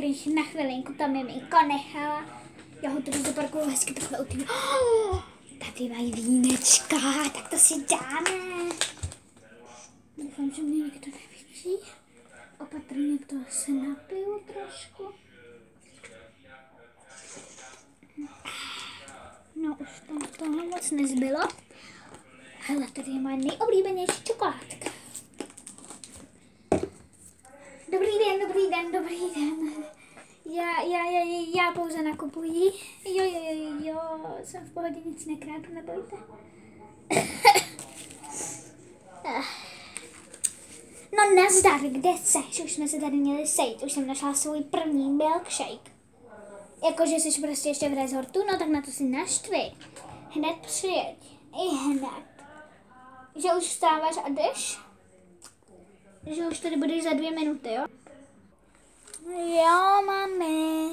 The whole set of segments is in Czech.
když na chvilinku tam miminko nechala. Já ho tady zaparkuju hezky takhle u týmu. Tady mají vínečka, tak to si dáme. Doufám, že mě nikdo nevidí. Opatrně to se napiju trošku. No už tam toho moc nezbylo. Hele, tady je moje nejoblíbenější čokoládka. Dobrý den, dobrý den, dobrý den. Já pouze nakupuji. Jo, jsem v pohodě, nic nekrádu, nebojte. No nazdar, kde seš? Už jsme se tady měli sejít, už jsem našla svůj první milkshake. Jakože jsi prostě ještě v rezortu, no tak na to si naštvi. Hned přijeď, i hned. Že už vstáváš a jdeš? Že už tady budeš za 2 minuty, jo? Jo, mami.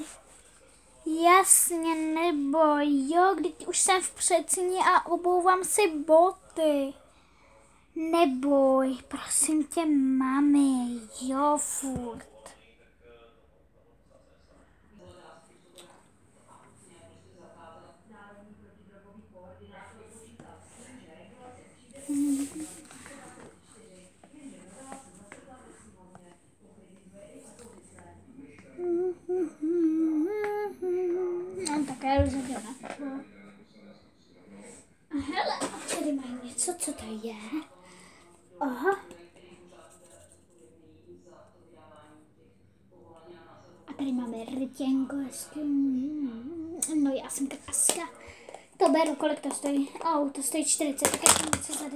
Jasně, neboj, jo, když už jsem v předsíni a obouvám si boty. Neboj, prosím tě, mami, jo, furt. No, také rozhodně. Hele, tady mají něco, co to je? Aha. A tady máme rtěnko. No já jsem kráska. To beru, kolik to stojí? To stojí 40, tak já jsem něco za 10.